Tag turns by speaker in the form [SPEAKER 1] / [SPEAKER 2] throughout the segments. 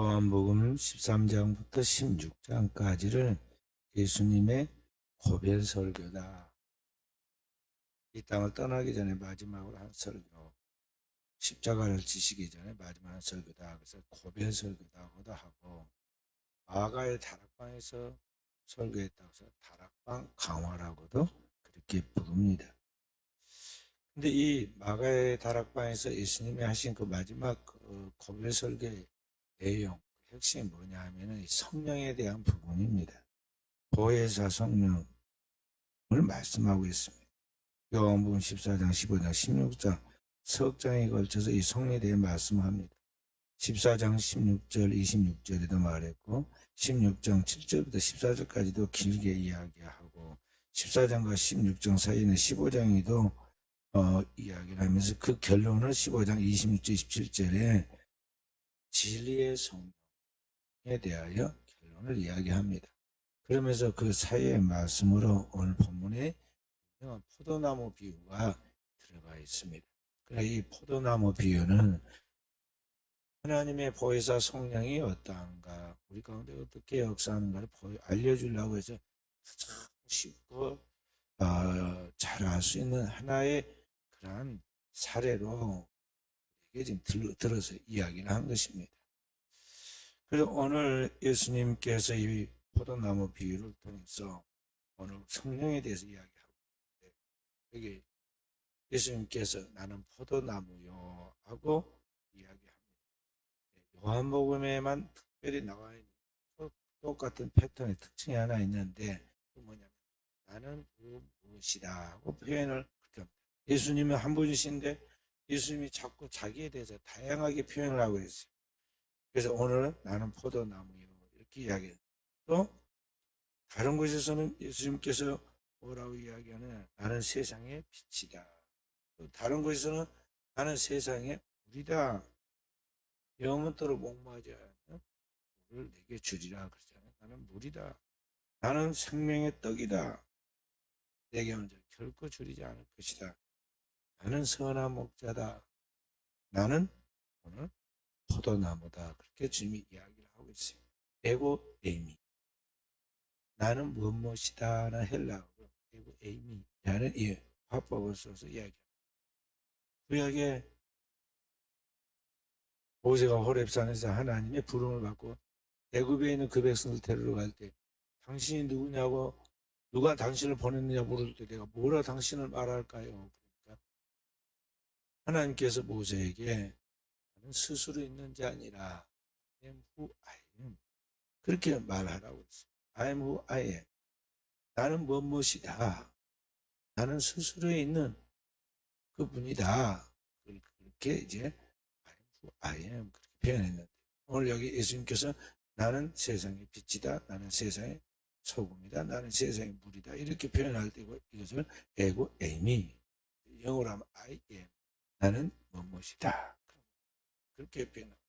[SPEAKER 1] 요한복음 13장부터 16장까지를 예수님의 고별 설교다. 이 땅을 떠나기 전에 마지막으로 한 설교, 십자가를 지시기 전에 마지막 한 설교다. 그래서 고별 설교다고도 하고, 마가의 다락방에서 설교했다고 해서 다락방 강화라고도 그렇게 부릅니다. 근데 이 마가의 다락방에서 예수님이 하신 그 마지막 고별 설교의 내용, 핵심이 뭐냐 하면은 성령에 대한 부분입니다. 보혜사 성령을 말씀하고 있습니다. 요한복음 14장, 15장, 16장 석 장에 걸쳐서 이 성령에 대해 말씀합니다. 14장 16절, 26절에도 말했고 16장 7절부터 14절까지도 길게 이야기하고 14장과 16장 사이에는 15장에도 이야기를 하면서 그 결론을 15장 26절, 27절에 진리의 성령에 대하여 결론을 이야기합니다. 그러면서 그 사이의 말씀으로 오늘 본문에 포도나무 비유가 들어가 있습니다. 그러나 이 포도나무 비유는 하나님의 보혜사 성령이 어떠한가, 우리 가운데 어떻게 역사하는가를 알려주려고 해서 가장 쉽고 잘 알 수 있는 하나의 그러한 사례로 이게 지금 들어서 이야기를 한 것입니다. 그래서 오늘 예수님께서 이 포도나무 비유를 통해서 오늘 성령에 대해서 이야기하고 있는데, 여기 예수님께서 나는 포도나무요 하고 이야기합니다. 요한복음에만 특별히 나와 있는 똑같은 패턴의 특징이 하나 있는데, 그 뭐냐면 나는 무엇이다 하고 표현을 그렇게 합니다. 예수님은 한 분이신데 예수님이 자꾸 자기에 대해서 다양하게 표현을 하고 있어요. 그래서 오늘은 나는 포도나무요 이렇게 이야기해요. 또 다른 곳에서는 예수님께서 뭐라고 이야기하느냐, 나는 세상의 빛이다. 또 다른 곳에서는 나는 세상의 물이다. 영원토록 목마르지 않는 물을 내게 주리라 그러잖아요. 나는 물이다. 나는 생명의 떡이다. 내게 오는 자 결코 줄이지 않을 것이다. 나는 선한 목자다. 나는 오늘 포도나무다. 그렇게 주님이 이야기를 하고 있어요. 에고 에이미. 나는 무엇이다는 헬라어로 에고 에이미라는 이 화법을 써서 이야기합니다. 구약에 모세가 호렙산에서 하나님의 부름을 받고 애굽에 있는 그 백성을 데리러 갈 때 당신이 누구냐고, 누가 당신을 보냈느냐 물을 때 내가 뭐라 당신을 말할까요? 그러니까 하나님께서 모세에게 나는 스스로 있는 자 아니라 I am who I am 그렇게 말하라고 했어요. I am who I am. 나는 무엇이다. 나는 스스로 있는 그분이다. 그렇게 이제 I am who I am 그렇게 표현했는데, 오늘 여기 예수님께서 나는 세상의 빛이다. 나는 세상의 소금이다. 나는 세상의 물이다. 이렇게 표현할 때고 이것을 에고 에이미, 영어로 하면 I am. 나는 무엇이다. 그렇게 표현합니다.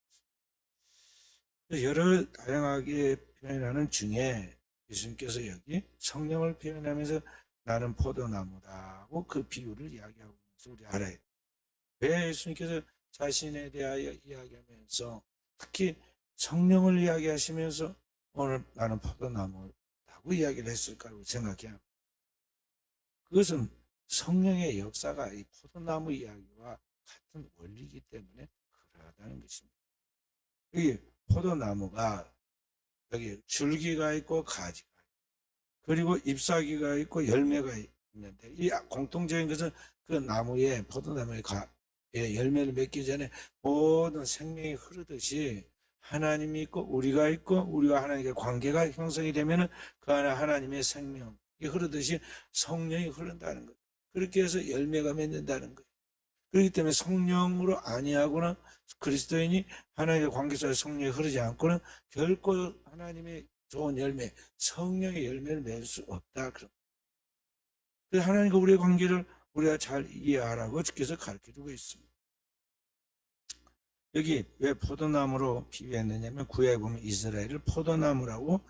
[SPEAKER 1] 여러 다양하게 표현하는 중에 예수님께서 여기 성령을 표현하면서 나는 포도나무다고 그 비유를 이야기하고 있는 것을 우리 알아야 돼요. 왜 예수님께서 자신에 대하여 이야기하면서 특히 성령을 이야기하시면서 오늘 나는 포도나무라고 이야기를 했을까라고 생각해요. 그것은 성령의 역사가 이 포도나무 이야기와 같은 원리이기 때문에 그러하다는 것입니다. 여기 포도나무가 여기 줄기가 있고 가지가 있고 그리고 잎사귀가 있고 열매가 있는데, 이 공통적인 것은 그 나무에, 포도나무에 열매를 맺기 전에 모든 생명이 흐르듯이 하나님이 있고 우리가 있고 우리가 하나님께 관계가 형성이 되면은 그 안에 하나님의 생명이 흐르듯이 성령이 흐른다는 거예요. 그렇게 해서 열매가 맺는다는 거예요. 그렇기 때문에 성령으로 아니하고는 그리스도인이 하나님의 관계 속에 성령이 흐르지 않고는 결코 하나님의 좋은 열매, 성령의 열매를 맺을 수 없다. 그래서 하나님과 우리의 관계를 우리가 잘 이해하라고 주께서 가르쳐주고 있습니다. 여기 왜 포도나무로 비유했느냐면 구약에 보면 이스라엘을 포도나무라고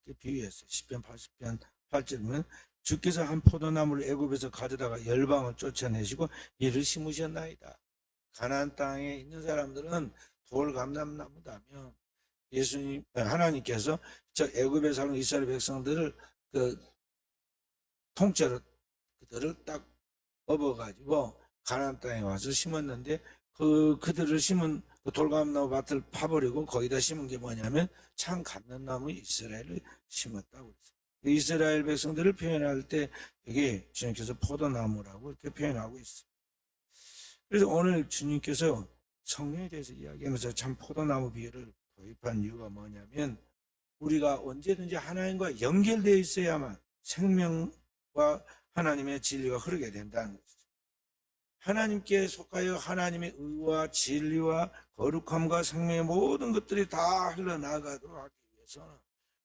[SPEAKER 1] 그렇게 비유했어요. 시편 80편 8절 보면 주께서 한 포도나무를 애굽에서 가져다가 열방을 쫓아내시고 이를 심으셨나이다. 가나안 땅에 있는 사람들은 돌 감람나무다면 하나님께서 저 애굽에 사는 이스라엘 백성들을 그 통째로 그들을 딱 업어가지고 가나안 땅에 와서 심었는데 그들을 심은 그 돌감나무 밭을 파버리고 거기다 심은 게 뭐냐면 참 감람나무 이스라엘을 심었다고 그랬어요. 이스라엘 백성들을 표현할 때 여기 주님께서 포도나무라고 이렇게 표현하고 있어요. 그래서 오늘 주님께서 성령에 대해서 이야기하면서 참 포도나무 비유를 도입한 이유가 뭐냐면 우리가 언제든지 하나님과 연결되어 있어야만 생명과 하나님의 진리가 흐르게 된다는 것이죠. 하나님께 속하여 하나님의 의와 진리와 거룩함과 생명의 모든 것들이 다 흘러나가도록 하기 위해서는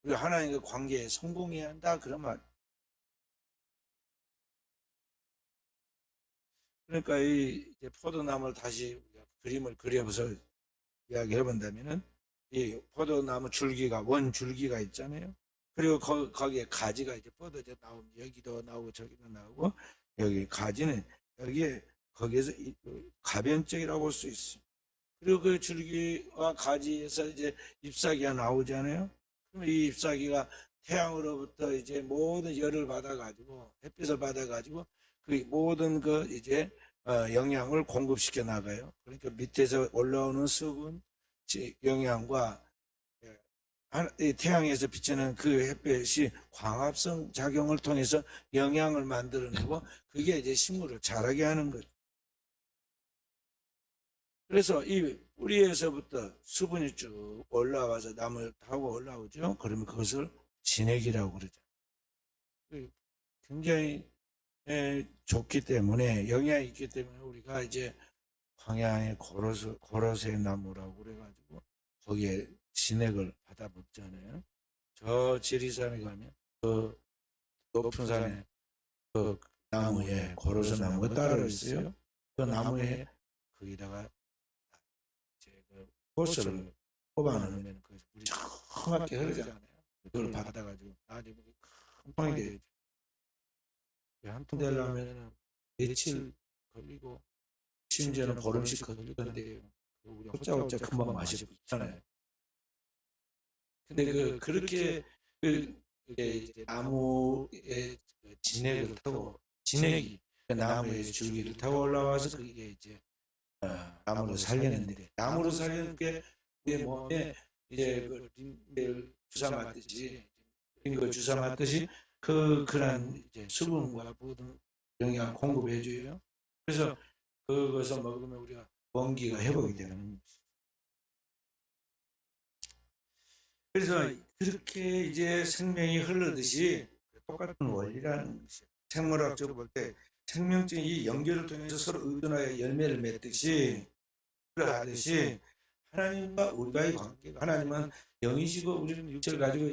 [SPEAKER 1] 우리가 하나님과 관계에 성공해야 한다, 그런 말. 그러니까 이 포도나무를 다시 그림을 그려서 이야기해 본다면은 이 포도나무 줄기가 원줄기가 있잖아요. 그리고 거기에 가지가 이제 뻗어져 나오면 여기도 나오고 저기도 나오고, 여기 가지는 여기에 거기에서 가변적이라고 볼 수 있어요. 그리고 그 줄기와 가지에서 이제 잎사귀가 나오잖아요. 그럼 이 잎사귀가 태양으로부터 이제 모든 열을 받아가지고 햇빛을 받아가지고 그 모든 그 이제 영양을 공급시켜 나가요. 그러니까 밑에서 올라오는 수분 영양과 태양에서 비치는 그 햇볕이 광합성 작용을 통해서 영양을 만들어내고 그게 이제 식물을 자라게 하는 거죠. 그래서 이 뿌리에서부터 수분이 쭉 올라와서 나무를 타고 올라오죠. 그러면 그것을 진액이라고 그러죠. 굉장히 좋기 때문에, 영향이 있기 때문에 우리가 이제 광야의 고로쇠 나무라고 그래가지고 거기에 진액을 받아 먹잖아요. 저 지리산에 가면 그 높은 산에 그 나무에 고로쇠 나무가 따로 있어요. 그 나무에 거기다가 이제 그 호스를 뽑아놓으면 그 물이 정확하게 흐르잖아요. 그걸 받아가지고 나중에 큰 통이 되죠. 한 통 되려면 며칠 걸리고 심지어는 보름씩 걸릴 건데요. 우리 호짜호짜 금방 마시고 있잖아요. 근데 그렇게 이제 나무의 진액을 타고 진액이 나무의 줄기를 타고 올라와서 그게 이제 나무를 살리는데, 나무를 살리는 게 우리 몸에 이제 링걸 주사 맞듯이 링걸 주사 맞듯이 그런 이제 수분과 모든 영양 공급해 줘요. 그래서 그것을 먹으면 우리가 원기가 회복이 되는 것이죠. 그래서 그렇게 이제 생명이 흐르듯이 똑같은 원리라는 것이에요. 생물학적으로 볼 때 생명적인 연결을 통해서 서로 의존하여 열매를 맺듯이, 그러하듯이 하나님과 우리와의 관계가, 하나님은 영이시고 우리는 육체를 가지고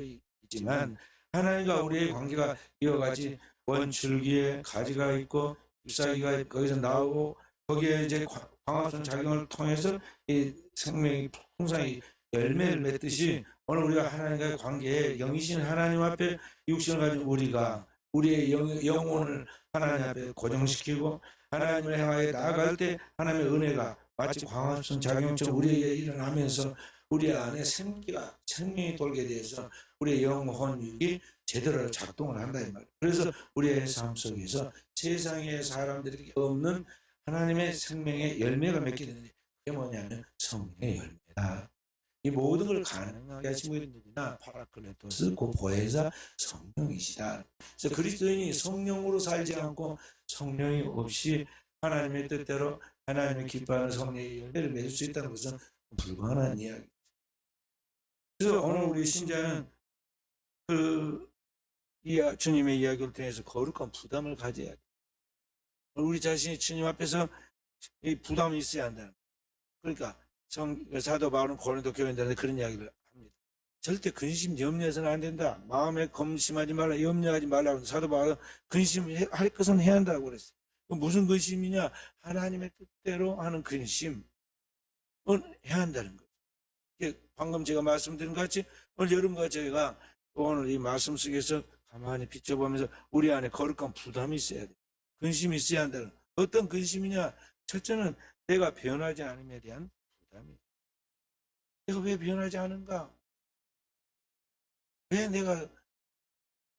[SPEAKER 1] 있지만 하나님과 우리의 관계가 이와 같이 원줄기에 가지가 있고 잎사귀가 거기서 나오고 거기에 이제 광합성 작용을 통해서 이 생명이 풍성히 열매를 맺듯이 오늘 우리가 하나님과의 관계에 영이신 하나님 앞에 육신을 가진 우리가 우리의 영혼을 하나님 앞에 고정시키고 하나님을 향하여 나아갈 때 하나님의 은혜가 마치 광합성 작용처럼 우리에게 일어나면서 우리 안에 생명이 돌게 돼서 우리의 영혼이 제대로 작동을 한다 이 말이에요. 그래서 우리의 삶 속에서 세상의 사람들이 없는 하나님의 생명의 열매가 맺게 되는데, 그게 뭐냐면 성령의 열매다. 이 모든 걸 가능하게 하신 분이 누구나 파라클레토스, 그 보혜사 성령이시다. 그래서 그리스도인이 성령으로 살지 않고 성령이 없이 하나님의 뜻대로 하나님의 기뻐하는 성령의 열매를 맺을 수 있다는 것은 불가능한 이야기입니다. 그래서 오늘 우리 신자는 주님의 이야기를 통해서 거룩한 부담을 가져야 돼. 우리 자신이 주님 앞에서 이 부담이 있어야 한다는. 그러니까 사도 바울은 고린도 교인들한테 그런 이야기를 합니다. 절대 근심 염려해서는 안 된다. 마음에 검심하지 말라, 염려하지 말라고. 사도 바울은 근심할 것은 해야 한다고 그랬어요. 무슨 근심이냐? 하나님의 뜻대로 하는 근심은 해야 한다는 거죠. 방금 제가 말씀드린 것 같이 오늘 여러분과 저희가 오늘 이 말씀 속에서 가만히 비춰보면서 우리 안에 거룩한 부담이 있어야 돼. 근심이 있어야 한다는. 어떤 근심이냐? 첫째는 내가 변하지 않음에 대한 부담이에요. 내가 왜 변하지 않은가? 왜 내가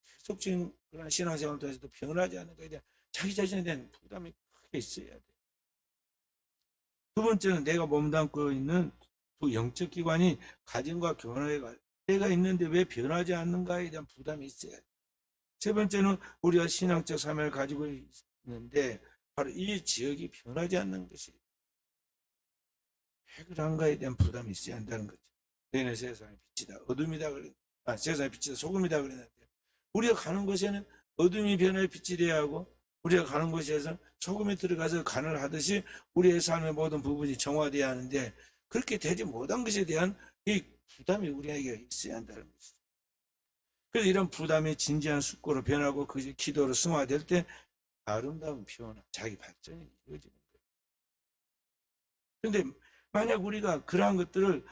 [SPEAKER 1] 계속적인 그런 신앙생활을 통해서도 변하지 않는 거에 대한 자기 자신에 대한 부담이 크게 있어야 돼. 두 번째는 내가 몸담고 있는 두 영적 기관이 가정과 교회가 내가 있는데 왜 변하지 않는가에 대한 부담이 있어야 돼. 세 번째는 우리가 신앙적 사명을 가지고 있는데 바로 이 지역이 변하지 않는 것이 왜 그런가에 대한 부담이 있어야 한다는 거죠. 너희는 세상의 빛이다. 어둠이다. 세상의 빛이다. 소금이다. 그랬는데 우리가 가는 곳에는 어둠이 변화의 빛이 되어야 하고 우리가 가는 곳에서 소금이 들어가서 간을 하듯이 우리의 삶의 모든 부분이 정화되어야 하는데 그렇게 되지 못한 것에 대한 이 부담이 우리에게 있어야 한다는 것이죠. 그래서 이런 부담이 진지한 숙고로 변하고 그것이 기도로 승화될 때 아름다운 표현과 자기 발전이 이루어지는 거예요. 그런데 만약 우리가 그러한 것들을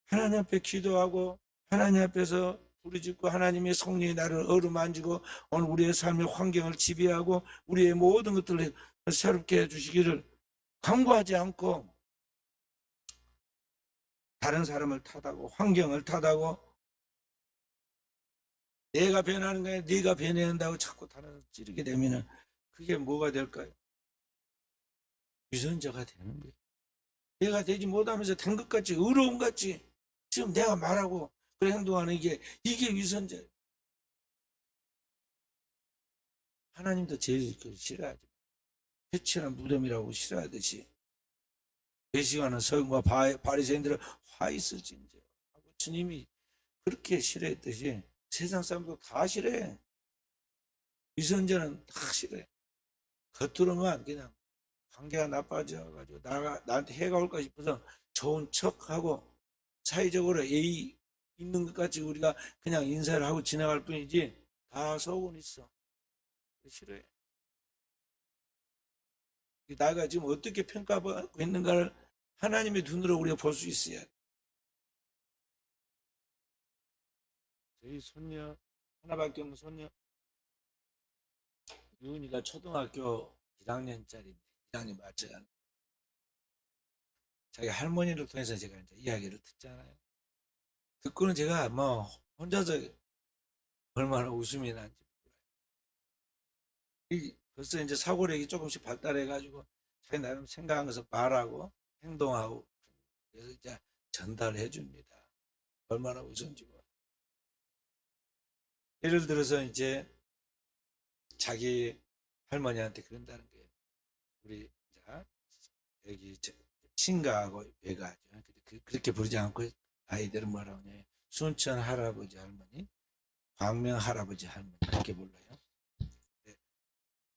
[SPEAKER 1] 하나님 앞에 기도하고 하나님 앞에서 부르짖고 하나님의 성령이 나를 어루만지고 오늘 우리의 삶의 환경을 지배하고 우리의 모든 것들을 새롭게 해주시기를 간구하지 않고 다른 사람을 탓하고 환경을 탓하고 내가 변하는 거야 네가 변해야 한다고 자꾸 다른 찌르게 되면 그게 뭐가 될까요? 위선자가 되는 거예요. 내가 되지 못하면서 된 것 같이 의로운 것 같이 지금 내가 말하고 그래 행동하는 이게 위선자예요. 하나님도 제일 싫어하죠. 회칠한 무덤이라고 싫어하듯이 배시하는 서기관과 바리새인들을 화 있을진저 하고 주님이 그렇게 싫어했듯이 세상 사람도 다 싫어해. 위선자는 다 싫어해. 겉으로만 그냥 관계가 나빠져가지고 나한테 해가 올까 싶어서 좋은 척하고 사회적으로 예의 있는 것 같이 우리가 그냥 인사를 하고 지나갈 뿐이지 다 속은 있어. 싫어해. 나가 지금 어떻게 평가받고 있는가를 하나님의 눈으로 우리가 볼 수 있어야 돼. 저희 손녀 하나밖에 없는 손녀 유은이가 초등학교 1학년짜리인데 1학년 맞춰야 자기 할머니를 통해서 제가 이제 이야기를 듣잖아요. 듣고는 제가 뭐 혼자서 얼마나 웃음이 난지 벌써 이제 사고력이 조금씩 발달해가지고 자기 나름 생각한 것을 말하고 행동하고 그래서 이제 전달해 줍니다. 얼마나 웃은지 몰라. 예를 들어서 이제 자기 할머니한테 그런다는 거예요. 우리 자 여기 친가하고 외가죠. 그렇게 부르지 않고 아이들은 뭐라고 하냐. 순천 할아버지 할머니, 광명 할아버지 할머니 그렇게 불러요.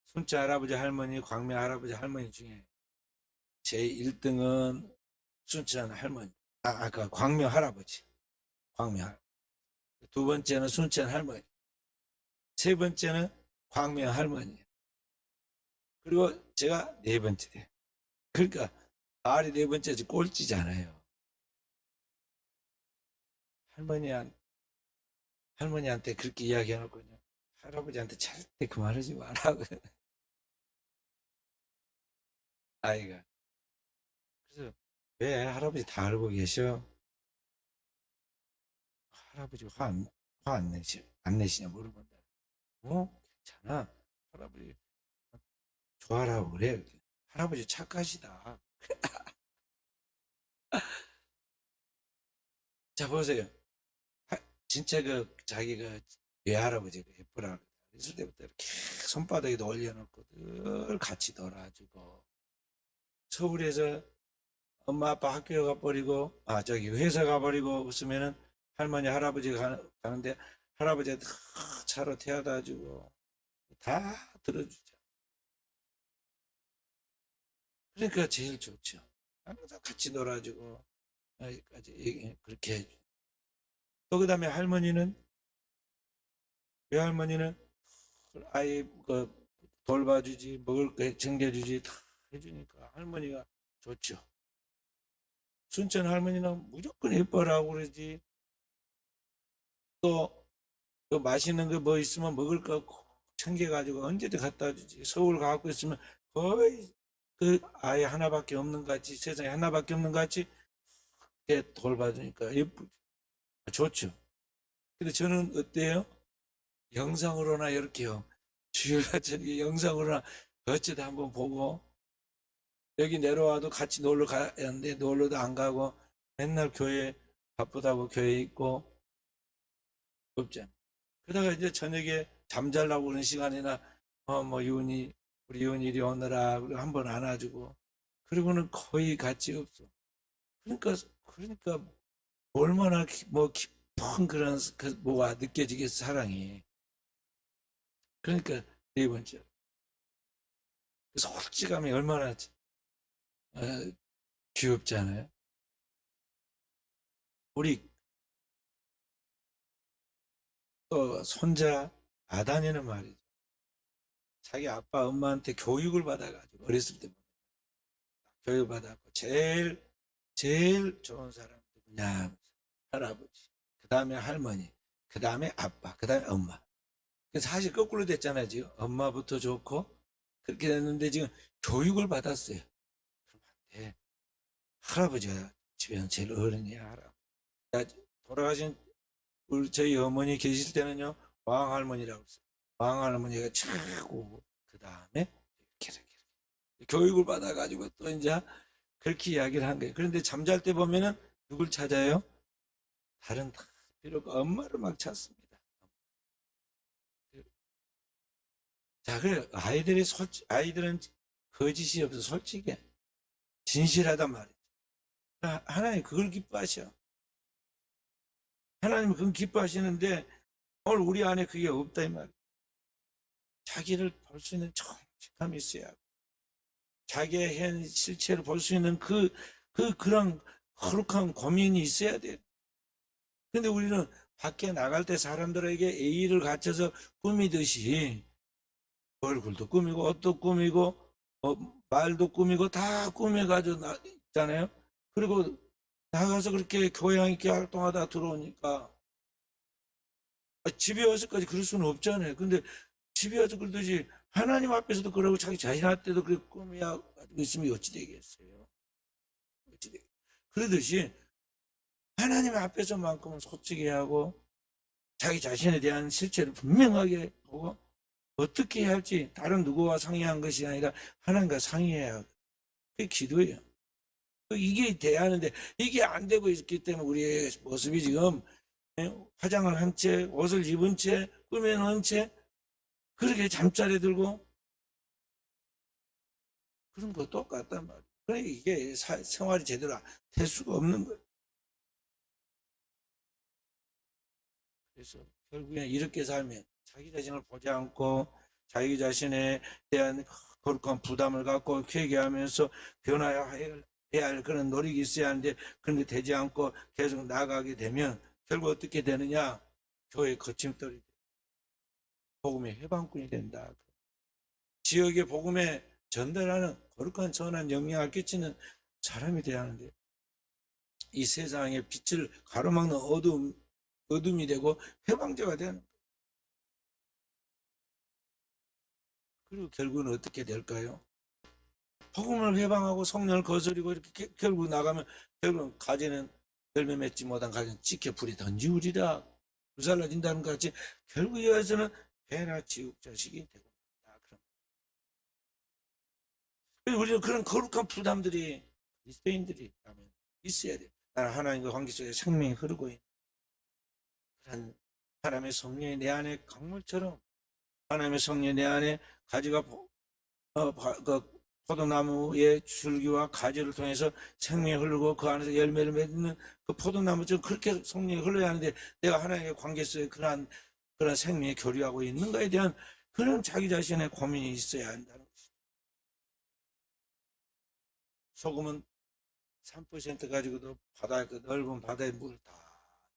[SPEAKER 1] 순천 할아버지 할머니, 광명 할아버지 할머니 중에 제 1등은 순천 할머니, 아까 광명 할아버지, 광명 할아버지. 두 번째는 순천 할머니, 세 번째는 광명 할머니. 그리고 제가 네 번째 돼. 그러니까 말이 네 번째지 꼴찌잖아요. 할머니한테 그렇게 이야기해놓고 할아버지한테 절대 그 말하지 말라고. 아이가. 그래서 왜 할아버지 다 알고 계셔? 할아버지 안 내시냐 물어본다. 괜찮아. 할아버지 좋아라고 그래. 할아버지 착하시다. 자 보세요. 진짜 자기가 외할아버지가 예쁘라 그랬을 때부터 이렇게 손바닥에도 올려놓고 늘 같이 놀아주고 서울에서 엄마 아빠 학교 가버리고 저기 회사 가버리고 웃으면은 할머니 할아버지가 가는데 할아버지가 차로 태워다 주고 다 들어주죠. 그러니까 제일 좋죠. 항상 같이 놀아주고 여기까지 그렇게 해줘. 또 그다음에 외할머니는 아이 돌봐주지 먹을 거 챙겨주지 다 해주니까 할머니가 좋죠. 순천 할머니는 무조건 예뻐라고 그러지. 또 맛있는 거 뭐 있으면 먹을 거 챙겨가지고 언제든 갖다 주지. 서울 가고 있으면 거의 그 아이 하나밖에 없는 것 같이 세상에 하나밖에 없는 것 같이 돌봐주니까 예쁘죠. 좋죠. 근데 저는 어때요? 영상으로나 이렇게요. 주일 같은 영상으로나 어쩌다 한번 보고 여기 내려와도 같이 놀러 가야 하는데 놀러도 안 가고 맨날 교회 바쁘다고 교회 있고 없잖아. 그러다가 이제 저녁에 잠자려고 그러는 시간이나 뭐 유은이 우리 유은이 이리 오느라 한번 안아주고 그리고는 거의 같이 없어. 그러니까 얼마나 뭐 깊은 그런 뭐가 느껴지겠어 사랑이. 그러니까 네 번째 솔직함이 얼마나 어, 귀엽잖아요. 우리 또 손자 아단이는 말이죠. 자기 아빠 엄마한테 교육을 받아가지고 어렸을 때 교육을 받았고 제일 좋은 사람 누구냐? 할아버지, 그 다음에 할머니, 그 다음에 아빠, 그 다음에 엄마. 사실 거꾸로 됐잖아요. 지금 엄마부터 좋고 그렇게 됐는데 지금 교육을 받았어요. 그럼 안 돼. 할아버지가 집에는 제일 어른이야. 할아버지. 돌아가신 우리 저희 어머니 계실 때는요 왕할머니라고 했어요. 왕할머니가 최고 그 다음에 이렇게 교육을 받아가지고 또 이제 그렇게 이야기를 한 거예요. 그런데 잠잘 때 보면은 누굴 찾아요? 다른 다 필요 없고 엄마를 막 찾습니다. 자, 그래 아이들은 거짓이 없어 솔직해 진실하단 말이에요. 하나님 그걸 기뻐하셔. 하나님은 그걸 기뻐하시는데 오늘 우리 안에 그게 없다 이 말이에요. 자기를 볼 수 있는 정직함이 있어야 하고 자기의 현 실체를 볼 수 있는 그런 거룩한 고민이 있어야 돼요. 근데 우리는 밖에 나갈 때 사람들에게 예의를 갖춰서 꾸미듯이 얼굴도 꾸미고 옷도 꾸미고 말도 꾸미고 다 꾸며가지고 있잖아요. 그리고 나가서 그렇게 교양 있게 활동하다 들어오니까 집에 와서까지 그럴 수는 없잖아요. 근데 집에 와서 그러듯이 하나님 앞에서도 그러고 자기 자신한테도 그렇게 꾸미고 있으면 어찌 되겠어요? 어찌 되겠어요? 그러듯이 하나님 앞에서만큼은 솔직히 하고 자기 자신에 대한 실체를 분명하게 보고 어떻게 해야 할지 다른 누구와 상의한 것이 아니라 하나님과 상의해야 그게 기도예요. 이게 돼야 하는데 이게 안 되고 있기 때문에 우리의 모습이 지금 화장을 한 채 옷을 입은 채 꾸며놓은 채 그렇게 잠자리에 들고 그런 거 똑같단 말이에요. 그러니까 이게 생활이 제대로 될 수가 없는 거예요. 그래서 결국에 이렇게 살면 자기 자신을 보지 않고 자기 자신에 대한 거룩한 부담을 갖고 회개하면서 변화해야 할 그런 노력이 있어야 하는데 그런데 되지 않고 계속 나가게 되면 결국 어떻게 되느냐? 교회 거침돌이 복음의 해방꾼이 된다. 지역의 복음에 전달하는 거룩한 선한 영향을 끼치는 사람이 되어야 하는데 이 세상의 빛을 가로막는 어둠이 되고 해방자가 되는 그리고 결국은 어떻게 될까요? 복음을 해방하고 성령을 거스리고 이렇게 결국 나가면 결국은 가지는 열매 맺지 못한 가지는 찌켜 불에 던지우리라 불살라진다는 것 같이 결국 이어서는 배나 지옥 자식이 되고 있다. 그럼 우리는 그런 거룩한 부담들이 그리스도인들이 있어야 돼. 나는 하나님과 관계 속에 생명이 흐르고 있는 그런 하나님의 성령이 내 안에 강물처럼 하나님의 성령이 내 안에 가지가 그 포도나무의 줄기와 가지를 통해서 생명이 흐르고 그 안에서 열매를 맺는 그 포도나무처럼 그렇게 성령이 흘러야 하는데 내가 하나님의 관계 속에 그런 생명이 교류하고 있는가에 대한 그런 자기 자신의 고민이 있어야 한다는 것이죠. 소금은 3% 가지고도 그 넓은 바다의 물을 다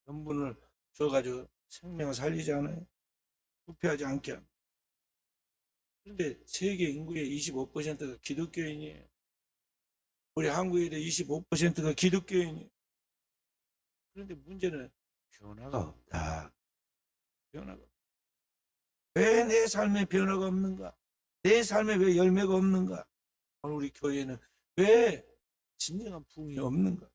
[SPEAKER 1] 염분을 줘가지고 생명을 살리지 않아요. 부패하지 않게 합니다. 그런데 세계 인구의 25%가 기독교인이에요. 우리 한국에도 25%가 기독교인이에요. 그런데 문제는 변화가 없다. 변화가 없다. 왜 내 삶에 변화가 없는가? 내 삶에 왜 열매가 없는가? 오늘 우리 교회는 왜 진정한 부흥이 없는가?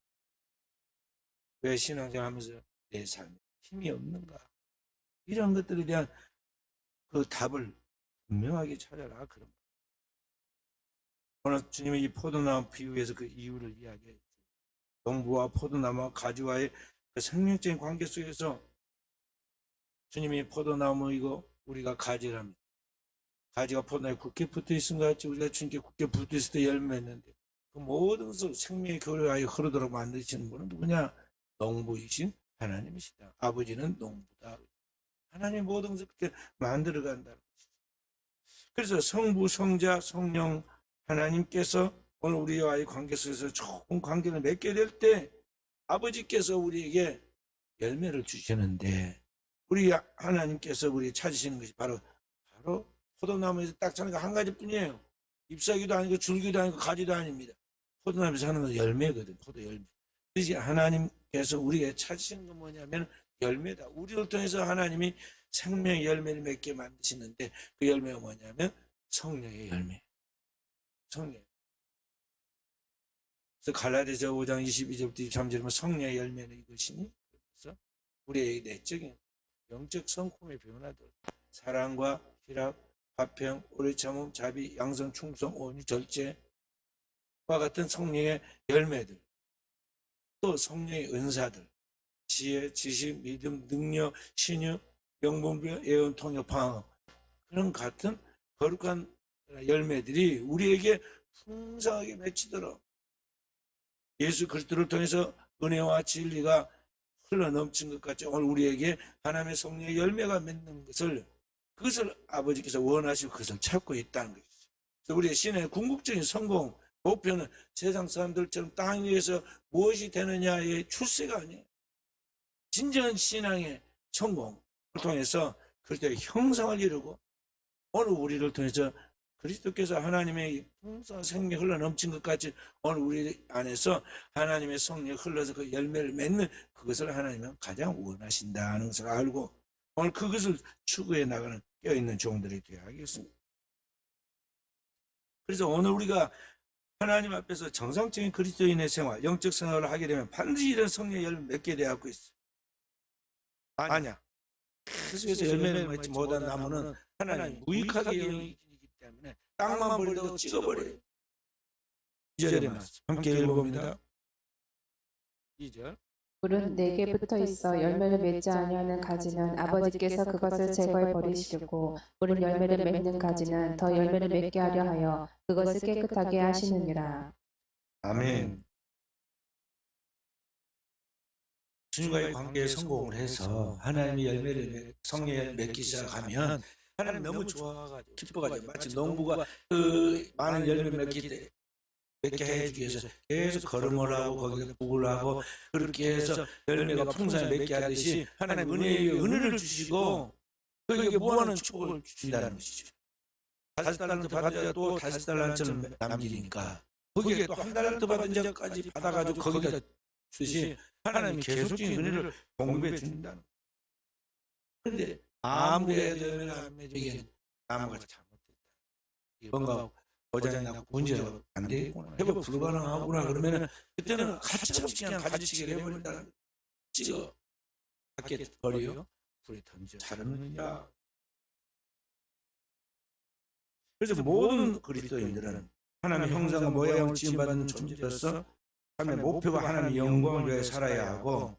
[SPEAKER 1] 왜 신앙생활 하면서 내 삶에 힘이 없는가? 이런 것들에 대한 그 답을 분명하게 찾아라. 그런 거. 오늘 주님이 이 포도나무 비유에서 그 이유를 이야기했죠. 농부와 포도나무와 가지와의 그 생명적인 관계 속에서 주님이 포도나무이고 우리가 가지랍니다. 가지가 포도나무에 굳게 붙어 있은 것 같이 우리가 주님께 굳게 붙어 있을 때 열매 맺는데 그 모든 것을 생명의 교류하여 흐르도록 만드시는 분은 누구냐? 농부이신 하나님이시다. 아버지는 농부다. 하나님 모든 것을 그렇게 만들어 간다는 것이죠. 그래서 성부, 성자, 성령 하나님께서 오늘 우리와의 관계 속에서 좋은 관계를 맺게 될 때 아버지께서 우리에게 열매를 주시는데 우리 하나님께서 우리 찾으시는 것이 바로 포도나무에서 딱 자는 거 한 가지뿐이에요. 잎사귀도 아니고 줄기도 아니고 가지도 아닙니다. 포도나무에서 하는 건 열매거든. 포도 열매. 그래서 하나님께서 우리에게 찾으시는 건 뭐냐면 열매다. 우리를 통해서 하나님이 생명의 열매를 맺게 만드시는데 그 열매가 뭐냐면 성령의 열매. 성령. 그래서 갈라디아서 5장 22절부터 23절에 성령의 열매는 이것이니 그래서 우리의 내적인 영적 성품의 변화들 사랑과 희락, 화평, 오래 참음, 자비, 양선, 충성, 온유, 절제와 같은 성령의 열매들 또 성령의 은사들 지혜, 지식, 믿음, 능력, 신유, 명분별, 예언, 통역, 방어 그런 같은 거룩한 열매들이 우리에게 풍성하게 맺히도록 예수 그리스도를 통해서 은혜와 진리가 흘러넘친 것 같이 오늘 우리에게 하나님의 성령의 열매가 맺는 그것을 아버지께서 원하시고 그것을 찾고 있다는 것이죠. 그래서 우리의 신의 궁극적인 성공 목표는 세상 사람들처럼 땅 위에서 무엇이 되느냐의 출세가 아니에요. 진정한 신앙의 성공을 통해서 그리스도의 형상을 이루고 오늘 우리를 통해서 그리스도께서 하나님의 풍성한 생명이 흘러넘친 것 같이 오늘 우리 안에서 하나님의 성령이 흘러서 그 열매를 맺는 그것을 하나님은 가장 원하신다는 것을 알고 오늘 그것을 추구해 나가는 깨어있는 종들이 되어야 하겠습니다. 그래서 오늘 우리가 하나님 앞에서 정상적인 그리스도인의 생활, 영적 생활을 하게 되면 반드시 이런 성령의 열매 맺게 되어 있어. 아니야. 계속해서 열매를 맺지 못한 나무는 하나님 무익하게 여기기 때문에 땅만 벌려도 찍어버려요. 2절의 말씀 함께 읽어봅니다. 2절
[SPEAKER 2] 물은 내게 붙어 있어 열매를 맺지 아니하는 가지는 아버지께서 그것을 제거해 버리시고 물은 열매를 맺는 가지는 더 열매를 맺게 하려 하여 그것을 깨끗하게 하시느니라.
[SPEAKER 1] 아멘. 주님과의 관계에 성공을 해서 하나님의 열매를 성령을 맺기 시작하면 하나님 너무 좋아가지고 기뻐가지고 마치 농부가 그 많은 열매 맺게 해주기 위해서 계속 걸음을 하고 거기다 북을 하고 그렇게 해서 열매가 풍성히 맺게 하듯이 하나님 은혜를 주시고 그에게 무한한 축복을 주신다는 것이죠. 5달란트 받은 자가 또 5달란트를 남기니까 거기에 또 1달란트 받은 자까지 받아가지고 거기다 주시 하나님이 계속적인 은혜를 공급해 준다는 거예요. 그런데 아무리 해도 안 맺으면 나무가 잘못됐다. 뭔가 고장이 나고 문제가 안 되겠구나. 회복 불가능하구나. 그러면 그때는 가차없이 그냥 가지치기를 해버린다는 찍어 밖에 버려요. 불에 던져 자르느냐. 그래서 모든 그리스도인들은 하나님의 형상과 모양을 지음받은 존재로서 삶의 목표가 하나님의 영광을 위해 살아야 하고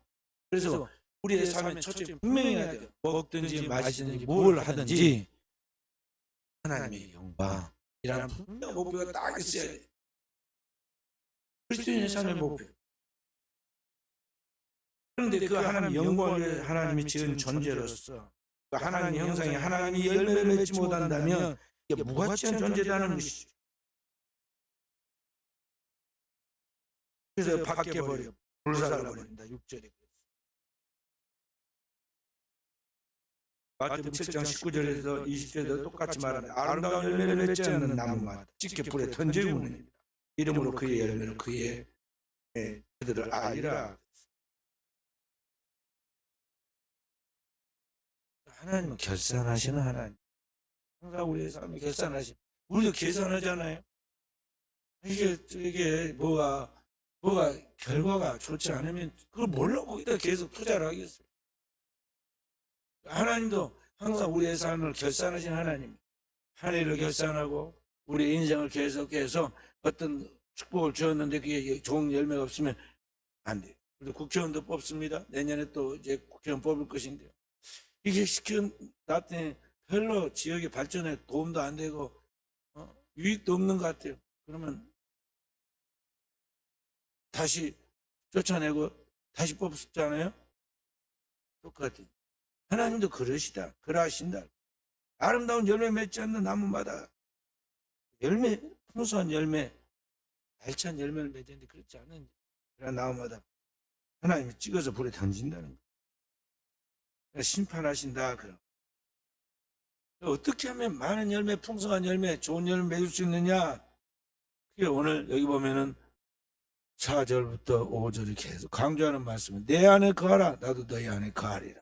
[SPEAKER 1] 그래서 우리의 삶의 첫째 분명히 해야 돼요. 먹든지 마시든지 뭘 하든지 하나님의 영광이라는 분명한 목표가 딱 있어야 돼요. 그리스도인의 삶의 목표. 그런데 그 하나님의 영광을 위해 하나님이 지은 존재로서 그 하나님의 형상이 하나님이 열매를 맺지 못한다면 이게 무가치한 존재라는 것이죠. 그래서 밖에 버려 불살라 버린다. 6절에 마태복음 7장 19절에서 20절에도 똑같이 말합니다. 아름다운 열매를 맺지 않는 나무마다 찌개 불에 던지고는 이름으로 그의 열매를 그의 그들을 알리라. 하나님은 결산하시는 하나님. 항상 우리의 삶이 결산하시는. 우리도 계산하잖아요. 이게 뭐가 결과가 좋지 않으면 그걸 뭘로 거기다 계속 투자를 하겠어요. 하나님도 항상 우리의 삶을 결산하신 하나님, 한 해를 결산하고 우리의 인생을 계속해서 어떤 축복을 주었는데 그게 좋은 열매가 없으면 안 돼요. 그리고 국회의원도 뽑습니다. 내년에 또 이제 국회의원 뽑을 것인데요. 이게 시켜놨더니 별로 지역의 발전에 도움도 안 되고 유익도 없는 것 같아요. 그러면 다시 쫓아내고 다시 뽑잖아요. 똑같아요. 하나님도 그러시다. 그러하신다. 아름다운 열매 맺지 않는 나무마다 열매, 풍성한 열매, 알찬 열매를 맺는데 그렇지 않은 그런 나무마다 하나님이 찍어서 불에 던진다는 거예요. 심판하신다. 그럼 어떻게 하면 많은 열매, 풍성한 열매, 좋은 열매 맺을 수 있느냐? 그게 오늘 여기 보면은 4절부터 5절이 계속 강조하는 말씀은 내 안에 거하라. 나도 너희 안에 거하리라.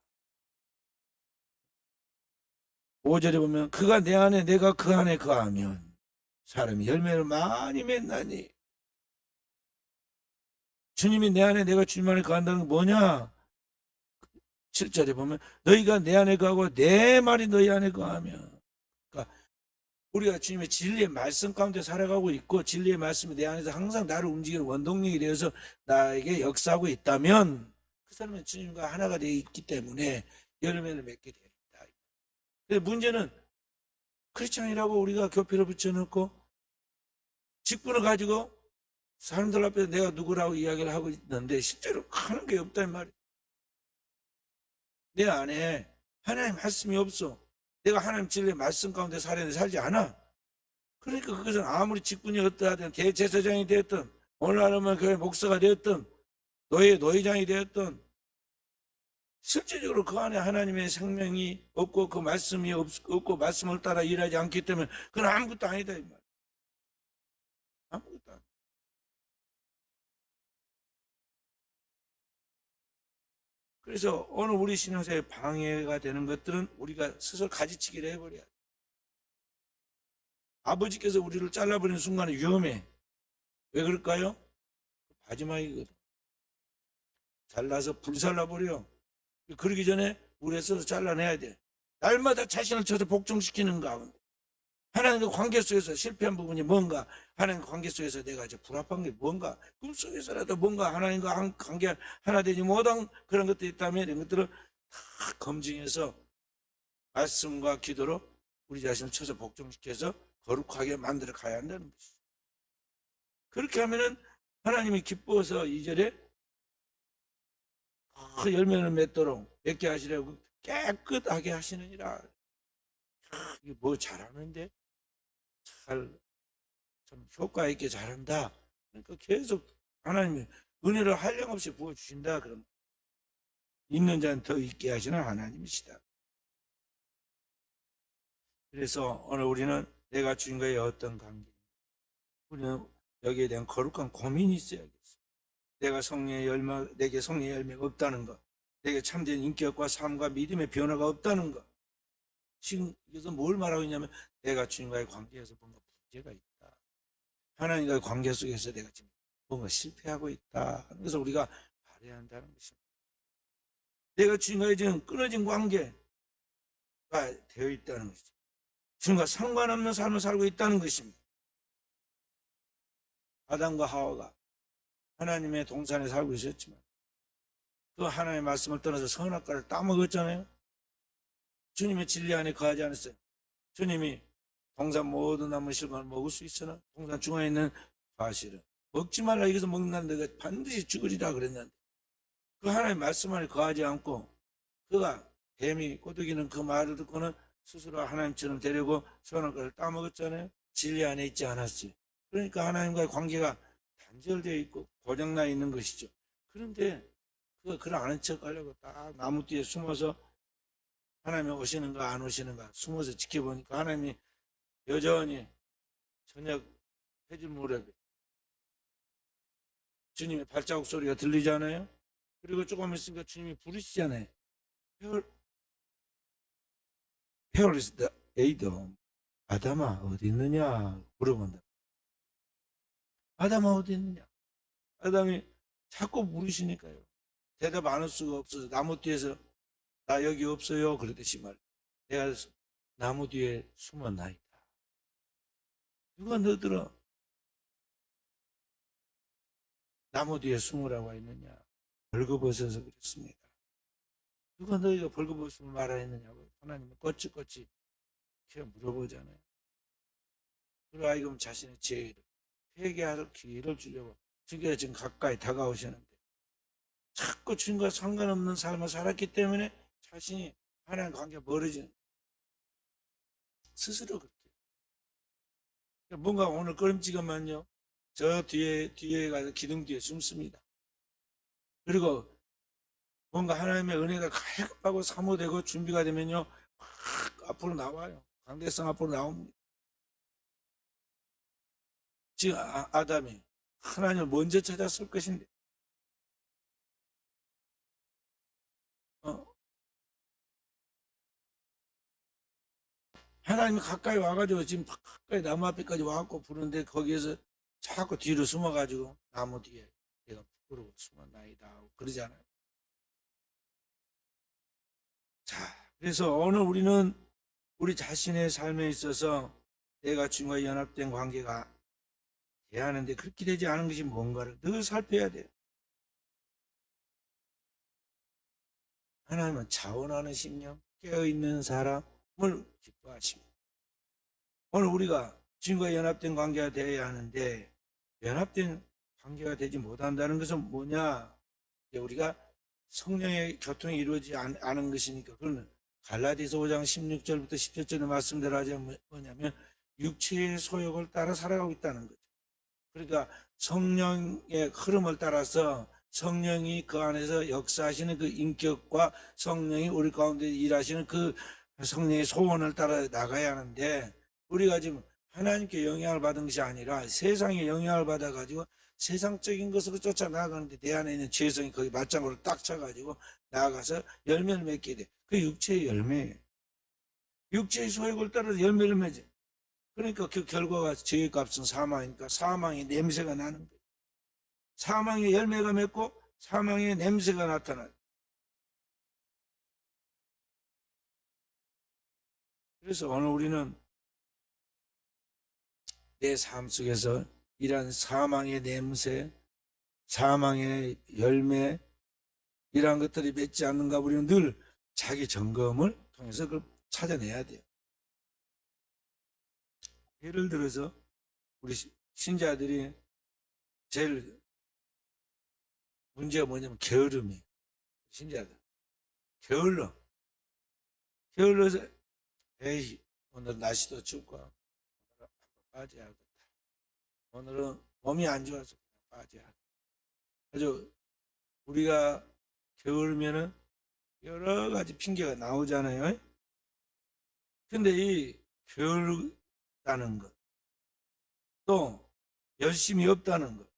[SPEAKER 1] 5절에 보면 그가 내 안에 내가 그 안에 거하면 사람이 열매를 많이 맺나니. 주님이 내 안에 내가 주님 안에 거한다는 건 뭐냐? 7절에 보면 너희가 내 안에 거하고 내 말이 너희 안에 거하면, 그러니까 우리가 주님의 진리의 말씀 가운데 살아가고 있고 진리의 말씀이 내 안에서 항상 나를 움직이는 원동력이 되어서 나에게 역사하고 있다면 그 사람은 주님과 하나가 되어 있기 때문에 열매를 맺게 되어 있다. 근데 문제는 크리스찬이라고 우리가 교표를 붙여놓고 직분을 가지고 사람들 앞에서 내가 누구라고 이야기를 하고 있는데 실제로 하는 게 없단 말이에요. 내 안에 하나님 말씀이 없어. 내가 하나님 진리의 말씀 가운데 살지 않아. 그러니까 그것은 아무리 직분이 어떠하든 대제사장이 되었든 오늘날은 교회 목사가 되었든 노회장이 되었든 실질적으로 그 안에 하나님의 생명이 없고 그 말씀이 없고 말씀을 따라 일하지 않기 때문에 그건 아무것도 아니다 이 말. 아무것도 아니다. 그래서 오늘 우리 신앙생활에 방해가 되는 것들은 우리가 스스로 가지치기를 해버려야 돼. 아버지께서 우리를 잘라버리는 순간에 위험해. 왜 그럴까요? 마지막이거든. 잘라서 불살라버려. 그러기 전에 우리 스스로 잘라내야 돼. 날마다 자신을 쳐서 복종시키는 가운데 하나님과 관계 속에서 실패한 부분이 뭔가, 하나님과 관계 속에서 내가 이제 불합한 게 뭔가, 꿈속에서라도 뭔가 하나님과 관계 하나 되지 못한 그런 것들이 있다면 이런 것들을 다 검증해서 말씀과 기도로 우리 자신을 쳐서 복종시켜서 거룩하게 만들어 가야 한다는 것이죠. 그렇게 하면은 하나님이 기뻐서 2절에 그 열매를 맺게 하시려고 깨끗하게 하시느니라. 이게 뭐 잘하는데 참 효과 있게 잘한다. 그러니까 계속 하나님이 은혜를 한량없이 부어주신다. 그럼 있는 자는 더 있게 하시는 하나님이시다. 그래서 오늘 우리는 내가 주님과의 어떤 관계, 우리는 여기에 대한 거룩한 고민이 있어야겠어. 내게 성령의 열매가 없다는 것, 내게 참된 인격과 삶과 믿음의 변화가 없다는 것. 지금 여기서 뭘 말하고 있냐면 내가 주님과의 관계에서 뭔가 문제가 있다. 하나님과의 관계 속에서 내가 지금 뭔가 실패하고 있다. 그래서 우리가 알아야 한다는 것입니다. 내가 주님과의 지금 끊어진 관계가 되어 있다는 것이죠. 주님과 상관없는 삶을 살고 있다는 것입니다. 아담과 하와가 하나님의 동산에 살고 있었지만 그 하나님의 말씀을 떠나서 선악과를 따먹었잖아요. 주님의 진리 안에 거하지 않았어요. 주님이 동산 모든 나무 실과를 먹을 수 있으나 동산 중앙에 있는 과실은 먹지 말라, 이것을 먹는다는 내가 반드시 죽으리라 그랬는데 그 하나님의 말씀 안에 거하지 않고 그가 뱀이 꼬드기는 그 말을 듣고는 스스로 하나님처럼 되려고 선악과를 따먹었잖아요. 진리 안에 있지 않았어요. 그러니까 하나님과의 관계가 단절되어 있고 고장나 있는 것이죠. 그런데 그걸 아는 척 하려고 딱 나무 뒤에 숨어서 하나님이 오시는가 안 오시는가 숨어서 지켜보니까 하나님이 여전히 저녁 해질 무렵에 주님의 발자국 소리가 들리잖아요. 그리고 조금 있으니까 주님이 부르시잖아요. 페어리스 에이덤, 아담아 어디 있느냐 물어본다. 아담아 어디 있느냐. 아담이 자꾸 물으시니까요. 대답 안 할 수가 없어서 나무 뒤에서 나 여기 없어요. 그러듯이 말. 내가 나무 뒤에 숨었나이다. 누가 너더러 나무 뒤에 숨으라고 했느냐? 벌거벗어서 그랬습니다. 누가 너희가 벌거벗음을 말하 했느냐고 하나님은 꼬치꼬치 이렇게 물어보잖아요. 그리고 아이금 자신의 죄를 회개할 기회를 주려고 주께서 지금 가까이 다가오시는데 자꾸 주님과 상관없는 삶을 살았기 때문에 자신이 하나님 관계가 멀어지는 스스로 그렇게 뭔가 오늘 끄름지건만요 저 뒤에 가서 기둥 뒤에 숨습니다. 그리고 뭔가 하나님의 은혜가 가득하고 사모되고 준비가 되면요 확 앞으로 나와요. 강대성 앞으로 나옵니다. 지금 아담이 하나님을 먼저 찾았을 것인데 하나님이 가까이 와가지고 지금 가까이 나무 앞에까지 와갖고 부르는데 거기에서 자꾸 뒤로 숨어가지고 나무 뒤에 내가 부끄러워 숨었나이다 하고 그러잖아요. 자, 그래서 오늘 우리는 우리 자신의 삶에 있어서 내가 주님과 연합된 관계가 돼야 하는데 그렇게 되지 않은 것이 뭔가를 늘 살펴야 돼요. 하나님은 자원하는 심령, 깨어있는 사람을 기뻐하십니다. 오늘 우리가 주님과 연합된 관계가 되어야 하는데 연합된 관계가 되지 못한다는 것은 뭐냐? 우리가 성령의 교통이 이루어지지 않은 것이니까 그거는 갈라디아서 5장 16절부터 17절의 말씀대로 하자면 뭐냐면 육체의 소욕을 따라 살아가고 있다는 거죠. 그러니까 성령의 흐름을 따라서 성령이 그 안에서 역사하시는 그 인격과 성령이 우리 가운데 일하시는 그 성령의 소원을 따라 나가야 하는데 우리가 지금 하나님께 영향을 받은 것이 아니라 세상에 영향을 받아가지고 세상적인 것으로 쫓아 나가는데 내 안에 있는 죄성이 거기 맞장구를 딱 쳐가지고 나아가서 열매를 맺게 돼. 그 육체의 열매예요. 육체의 소욕을 따라서 열매를 맺어. 그러니까 그 결과가 죄의 값은 사망이니까 사망의 냄새가 나는 거예요. 사망의 열매가 맺고 사망의 냄새가 나타나요. 그래서 오늘 우리는 내 삶 속에서 이러한 사망의 냄새, 사망의 열매 이러한 것들이 맺지 않는가 우리는 늘 자기 점검을 통해서 그걸 찾아내야 돼요. 예를 들어서 우리 신자들이 제일 문제가 뭐냐면 게으름이에요. 신자들 게을러서 에이 오늘 날씨도 춥고 빠져야겠다. 오늘은 몸이 안 좋아서 빠져야겠다. 아주 우리가 게으르면은 여러 가지 핑계가 나오잖아요. 근데 이 게으르다는 것, 또 열심히 없다는 것,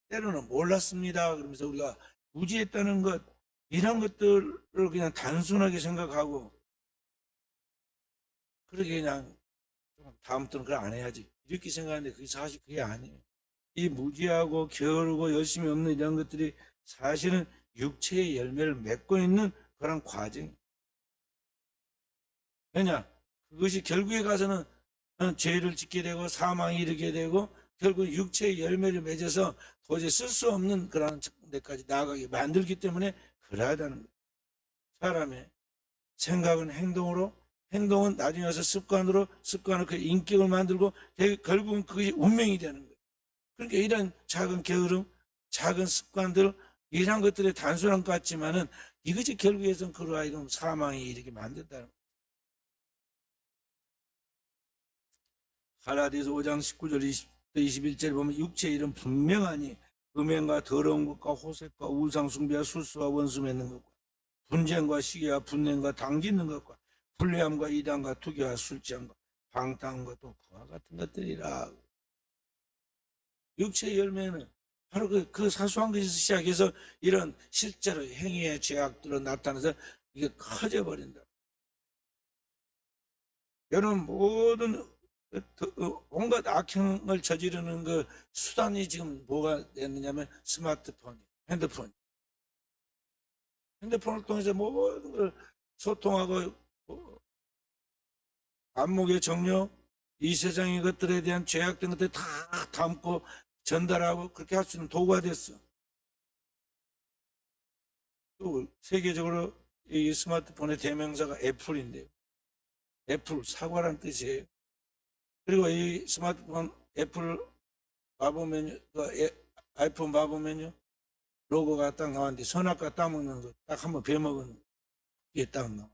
[SPEAKER 1] 때로는 몰랐습니다. 그러면서 우리가 무지했다는 것, 이런 것들을 그냥 단순하게 생각하고, 그렇게 그냥 다음부터는 그걸 안 해야지. 이렇게 생각하는데 그게 사실 그게 아니에요. 이 무지하고 게으르고 열심히 없는 이런 것들이 사실은 육체의 열매를 맺고 있는 그런 과정. 왜냐? 그것이 결국에 가서는 죄를 짓게 되고 사망에 이르게 되고 결국 육체의 열매를 맺어서 도저히 쓸 수 없는 그런 데까지 나아가게 만들기 때문에 그래야 하는 거예요. 사람의 생각은 행동으로, 행동은 나중에 와서 습관으로, 습관으로 그 인격을 만들고 결국은 그것이 운명이 되는 거예요. 그러니까 이런 작은 게으름, 작은 습관들 이런 것들이 단순한 것 같지만은 이것이 결국에선 그로 하여금 사망에 이르게 만든다는 거예요. 갈라디아서 5장 19절 21절에 보면 육체의 일은 분명하니 음행과 더러운 것과 호색과 우상숭배와 술수와 원수 맺는 것과 분쟁과 시기와 분냄과 당짓는 것과 불례함과 이단과 투기와 술취함과 방탕함과 또 그와 같은 것들이라. 육체의 열매는 바로 그 사소한 것에서 시작해서 이런 실제로 행위의 죄악들로 나타나서 이게 커져버린다. 여러분 모든 온갖 악행을 저지르는 그 수단이 지금 뭐가 됐느냐면 스마트폰, 핸드폰. 핸드폰을 통해서 모든 걸 소통하고 안목의 정력, 이 세상의 것들에 대한 죄악된 것들 다 담고 전달하고 그렇게 할 수 있는 도구가 됐어. 또 세계적으로 이 스마트폰의 대명사가 애플인데요. 애플, 사과란 뜻이에요. 그리고 이 스마트폰 애플 봐보면요, 아이폰 봐보면요, 로고가 딱 나왔는데 선악과 따먹는 거 딱 한번 베먹은 게 딱 나와.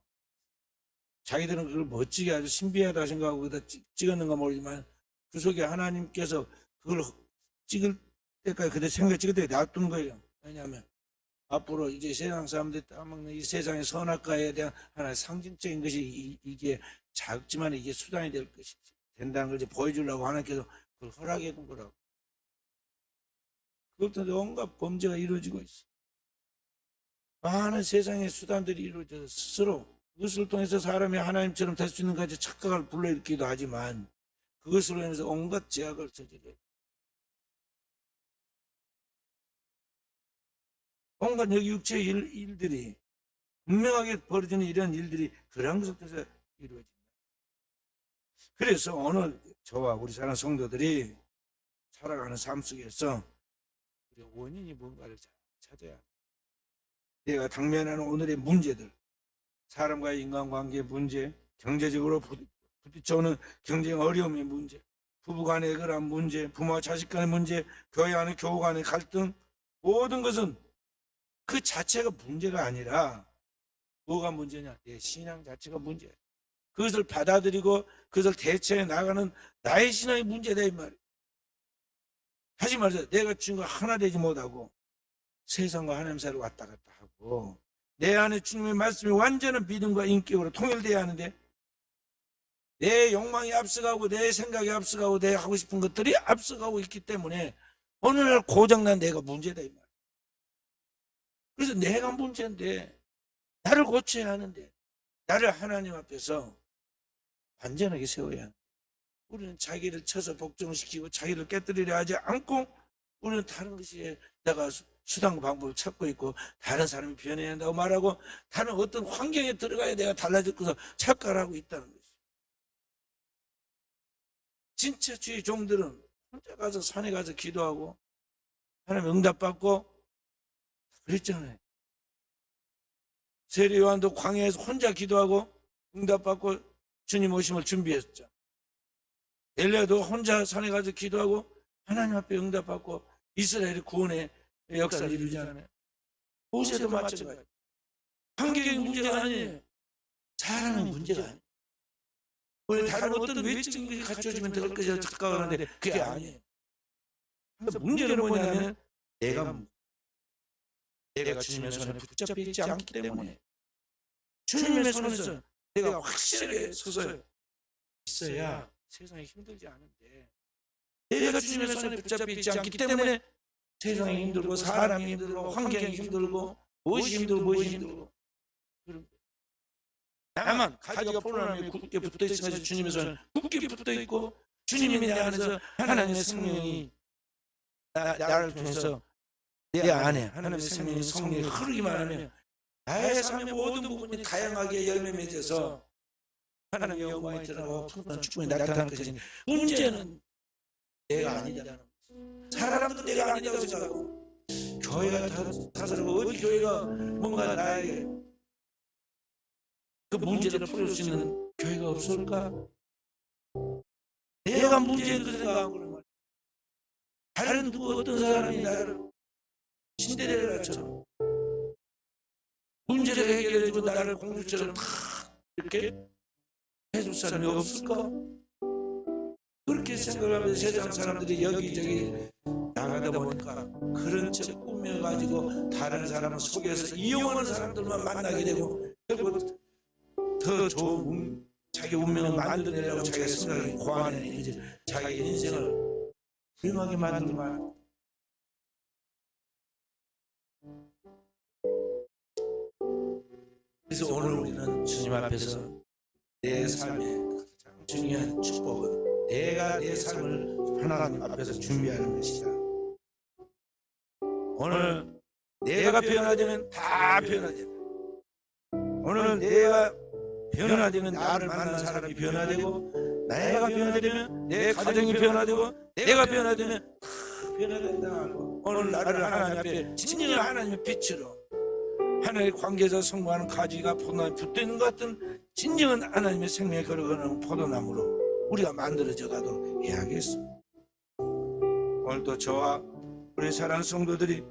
[SPEAKER 1] 자기들은 그걸 멋지게 아주 신비하다 생각하고 거기다 찍었는가 모르지만 그 속에 하나님께서 그걸 찍을 때까지 그대 생각에 찍을 때 놔둔 거예요. 왜냐하면 앞으로 이제 세상 사람들이 따먹는 이 세상의 선악과에 대한 하나의 상징적인 것이 이게 작지만 이게 수단이 될 것이 된다는 걸 이제 보여주려고 하나님께서 그걸 허락해 둔 거라고. 그것도 온갖 범죄가 이루어지고 있어. 많은 세상의 수단들이 이루어져서 스스로 그것을 통해서 사람이 하나님처럼 될 수 있는 까지 착각을 불러일으키기도 하지만 그것으로 인해서 온갖 죄악을 저지르요. 온갖 여기 육체의 일들이 분명하게 벌어지는 이런 일들이 그런 것을 통해서 이루어진다. 그래서 오늘 저와 우리 사랑하는 성도들이 살아가는 삶 속에서 원인이 뭔가를 찾아야 돼. 내가 당면하는 오늘의 문제들, 사람과의 인간관계의 문제, 경제적으로 부딪혀오는 경쟁 어려움의 문제, 부부간의 그런 문제, 부모와 자식 간의 문제, 교회 안의 교우 간의 갈등, 모든 것은 그 자체가 문제가 아니라 뭐가 문제냐? 내 신앙 자체가 문제야. 그것을 받아들이고 그것을 대처해 나가는 나의 신앙이 문제다 이 말이야. 하지 말자. 내가 주님과 하나 되지 못하고 세상과 하나님 사이로 왔다 갔다 하고 내 안에 주님의 말씀이 완전한 믿음과 인격으로 통일돼야 하는데 내 욕망이 앞서가고 내 생각이 앞서가고 내 하고 싶은 것들이 앞서가고 있기 때문에 어느 날 고장난 내가 문제다 이 말이야. 그래서 내가 문제인데 나를 고쳐야 하는데 나를 하나님 앞에서 완전하게 세워야 한다. 우리는 자기를 쳐서 복종시키고 자기를 깨뜨리려 하지 않고 우리는 다른 것이 내가 수단과 방법을 찾고 있고 다른 사람이 변해야 한다고 말하고 다른 어떤 환경에 들어가야 내가 달라질 것을 착각을 하고 있다는 것이죠. 진짜 주의 종들은 혼자 가서 산에 가서 기도하고 하나님 응답받고 그랬잖아요. 세례 요한도 광야에서 혼자 기도하고 응답받고 주님 오심을 준비했죠. 엘리야도 혼자 산에 가서 기도하고 하나님 앞에 응답받고 이스라엘의 구원의 역사를 이루잖아요. 모세도 마찬가지예요. 환경이 문제가 아니에요. 사람이 문제가 아니에요. 우리 다른 어떤 외적인 것이 갖춰지면 될 것이라 착각하는데 그게 아니에요. 그래서 문제는 뭐냐면 내가 주님의 손에 붙잡혀 있지 않기 때문에 주님의 손에서 내가 확실하게 서서 있어야 세상이 힘들지 않은데 내가 주님의 손에 붙잡혀 있지 않기 때문에 세상이 힘들고 사람이 힘들고 환경이 힘들고 무엇이 힘들고 나만 가지가 포로남에 굳게 붙어 있어가지고 주님의 손에 굳게 붙어 있고 주님이 내 안에서 하나님의 생명이 나를 통해서 내 안에 하나님의 생명이 성령이 흐르기만 하면 나의 삶의 모든 부분이 다양하게 열매 맺어서 하나님의 영광이 드러나고 풍성한 축복이 나타나는 것이니 문제는 내가 아니다는 거지. 사람도 내가 아니다고 생각하고 교회가 다스리고 어디 교회가 뭔가 나에게 그 문제를 풀을 수 있는 교회가 없을까? 내가 문제를 생각하고 그런 말이야. 다른 누구 어떤 사람이 나를 신데렐라처럼 문제를 해결해주고 나를 공주처럼 다 이렇게 해줄 사람이 없을까? 그렇게 생각하면서 세상 사람들이 여기저기 나가다 보니까 그런 척 꾸며가지고 다른 사람을 속여서 이용하는 사람들만 만나게 되고 결국 더 좋은 자기 운명을 만들어내려고 자기가 생각이 고안해 이제 자기 인생을 훌륭하게 만들고 말고 그래서 오늘 우리는 주님 앞에서 내 삶의 가장 중요한 축복은 내가 내 삶을 하나님 앞에서 준비하는 것이다. 오늘 내가 변화되면 다 변화된다. 오늘 내가 변화되면 나를 만난 사람이 변화되고, 내가 변화되면 내 가정이 변화되고, 내가 변화되면 변화된다. 오늘 나를 하나님 앞에 진정한 하나님의 빛으로, 하나님의 관계자 성공하는 가지가 포도나무에 붙어있는 것 같은 진정한 하나님의 생명에 걸어가는 포도나무로 우리가 만들어져 가도록 해야겠습니다. 오늘도 저와 우리 사랑하는 성도들이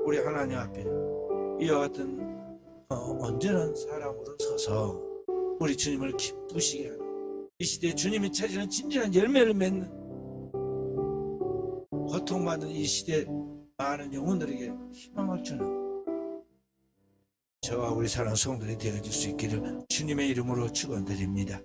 [SPEAKER 1] 우리 하나님 앞에 이와 같은 온전한 사람으로 서서 우리 주님을 기쁘시게 하는, 이 시대에 주님이 찾으는 진정한 열매를 맺는, 고통받는 이 시대 많은 영혼들에게 희망을 주는 저와 우리 사랑하는 성도들이 되어줄 수 있기를 주님의 이름으로 축원드립니다.